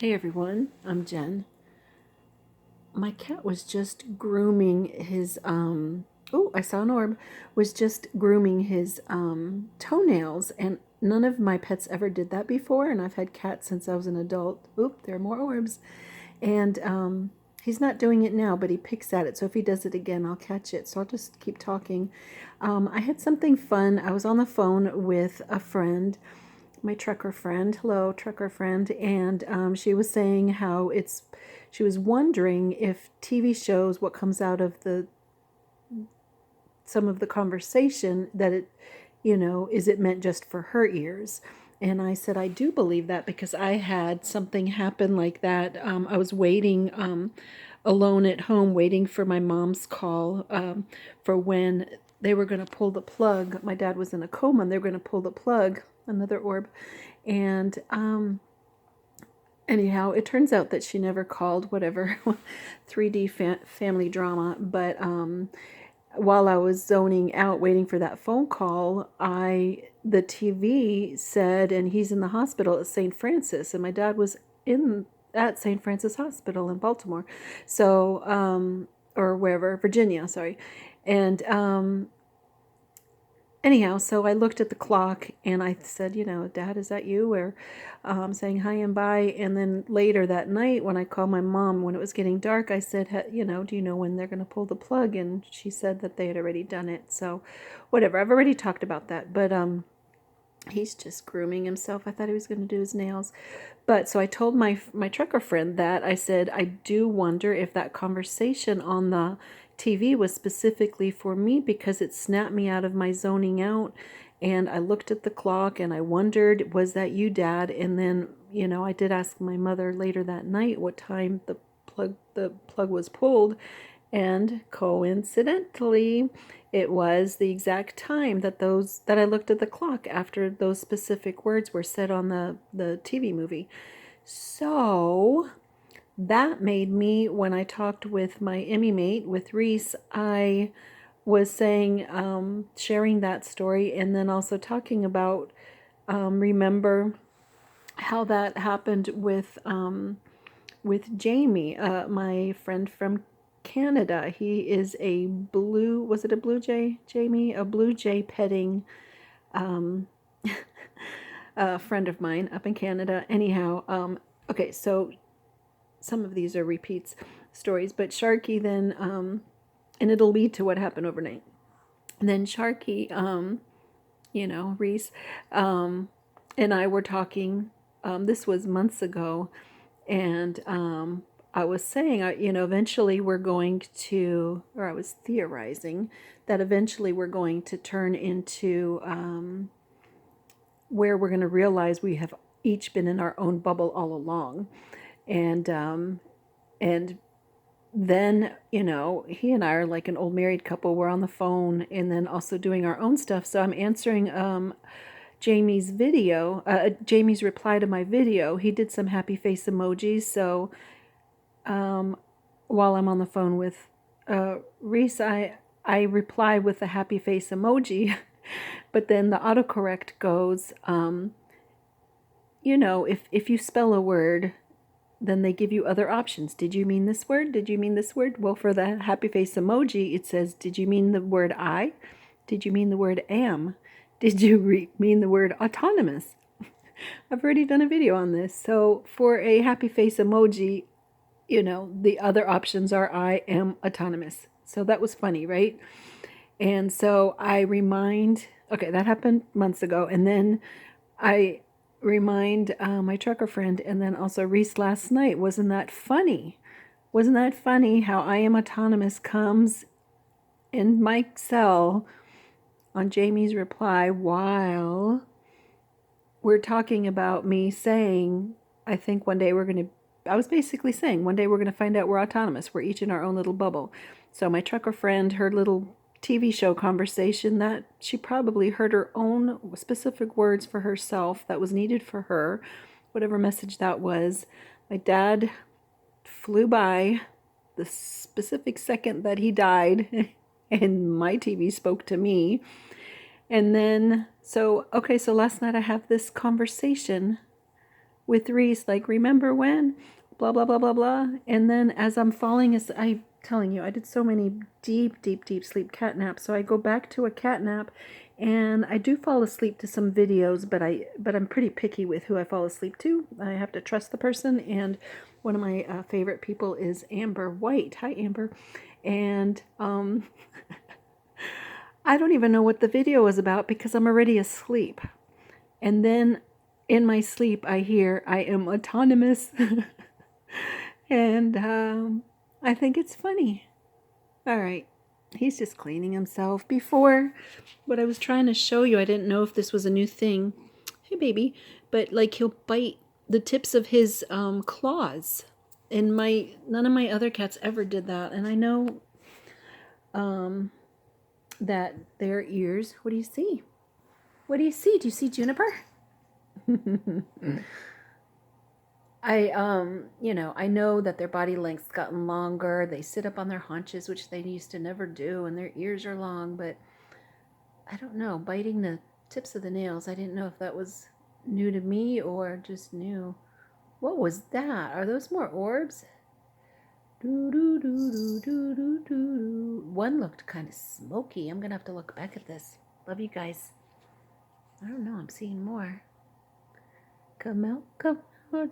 Hey everyone, I'm Jen. My cat was just grooming his oh, I saw an orb, was just grooming his toenails, and none of my pets ever did that before, and I've had cats since I was an adult. Oop, there are more orbs. And he's not doing it now, but he picks at it. So if he does it again, I'll catch it. So I'll just keep talking. I had something fun. I was on the phone with a friend, my trucker friend. Hello, trucker friend. And she was saying how she was wondering if TV shows, what comes out of some of the conversation, that is it meant just for her ears? And I said, I do believe that because I had something happen like that. I was waiting alone at home, waiting for my mom's call for when they were going to pull the plug. My dad was in a coma and they were going to pull the plug, another orb. And anyhow, it turns out that she never called, whatever, 3D family drama. But while I was zoning out waiting for that phone call, the TV said, and he's in the hospital at St. Francis, and my dad was in at St. Francis Hospital in Baltimore, so or wherever, Virginia, sorry, and anyhow, so I looked at the clock and I said, Dad, is that you? Or saying hi and bye. And then later that night, when I called my mom, when it was getting dark, I said, do you know when they're going to pull the plug? And she said that they had already done it. So whatever, I've already talked about that. But he's just grooming himself. I thought he was going to do his nails. But so I told my trucker friend that. I said, I do wonder if that conversation on the TV was specifically for me because it snapped me out of my zoning out. And I looked at the clock and I wondered, was that you, Dad? And then, I did ask my mother later that night what time the plug was pulled. And coincidentally, it was the exact time that I looked at the clock after those specific words were said on the TV movie. So that made me, when I talked with my Emmy mate, with Reese, I was saying, sharing that story, and then also talking about, remember how that happened with Jamie, my friend from Canada. He is was it a blue jay, Jamie? A blue jay petting a friend of mine up in Canada. Anyhow, okay, so some of these are repeats stories, but Sharky then, and it'll lead to what happened overnight. And then Sharky, Reese, and I were talking, this was months ago, and I was saying, eventually we're going to, or I was theorizing that eventually we're going to turn into where we're going to realize we have each been in our own bubble all along, and then he and I are like an old married couple. We're on the phone and then also doing our own stuff. So I'm answering Jamie's Jamie's reply to my video. He did some happy face emojis. So while I'm on the phone with Reese, I reply with the happy face emoji, but then the autocorrect goes, if you spell a word, then they give you other options. Did you mean this word? Did you mean this word? Well, for the happy face emoji, it says, did you mean the word I? Did you mean the word am? Did you mean the word autonomous? I've already done a video on this. So for a happy face emoji, the other options are I am autonomous. So that was funny, right? And so okay, that happened months ago. And then I remind my trucker friend, and then also Reese last night. Wasn't that funny? Wasn't that funny how I am autonomous comes in my cell on Jamie's reply while we're talking about me saying, I think one day I was basically saying one day we're going to find out we're autonomous. We're each in our own little bubble. So my trucker friend, her little TV show conversation, that she probably heard her own specific words for herself that was needed for her, whatever message that was. My dad flew by the specific second that he died, and my TV spoke to me. And then, so last night I have this conversation with Reese, like, remember when, blah, blah, blah, blah, blah. And then as I'm falling asleep, I'm telling you, I did so many deep, deep, deep sleep cat naps. So I go back to a cat nap, and I do fall asleep to some videos, but I'm pretty picky with who I fall asleep to. I have to trust the person, and one of my favorite people is Amber White. Hi, Amber. And I don't even know what the video is about because I'm already asleep. And then in my sleep, I hear I am autonomous. And I think it's funny. All right. He's just cleaning himself. Before, what I was trying to show you, I didn't know if this was a new thing. Hey, baby. But like he'll bite the tips of his claws. And none of my other cats ever did that. And I know that their ears, what do you see? What do you see? Do you see Juniper? I know that their body length's gotten longer. They sit up on their haunches, which they used to never do, and their ears are long, but I don't know, biting the tips of the nails, I didn't know if that was new to me or just new. What was that? Are those more orbs? Do, do, do, do, do, do, do. One looked kind of smoky. I'm going to have to look back at this. Love you guys. I don't know. I'm seeing more. Come out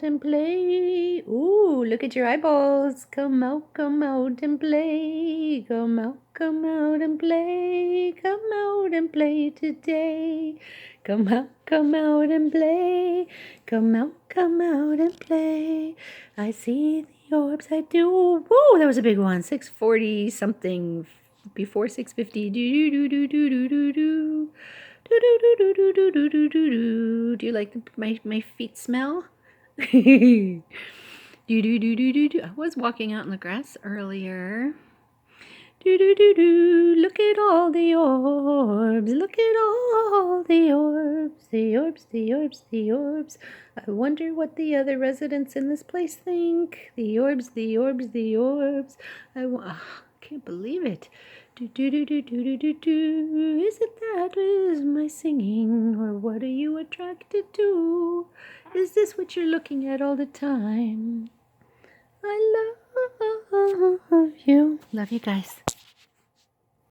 and play. Ooh, look at your eyeballs. Come out and play. Come out and play. Come out and play today. Come out and play. Come out and play. I see the orbs, I do. Woo, that was a big one. 640 something before 650. Do do do do do do do. Do do do do do do do do do. Do you like my feet smell? do do do do do do. I was walking out in the grass earlier. Do do do do. Look at all the orbs. Look at all the orbs. The orbs, the orbs, the orbs. I wonder what the other residents in this place think. The orbs, the orbs, the orbs. Can't believe it. Do do do do do do do do. Is it that is my singing, or what are you attracted to? Is this what you're looking at all the time? I love you. Love you guys.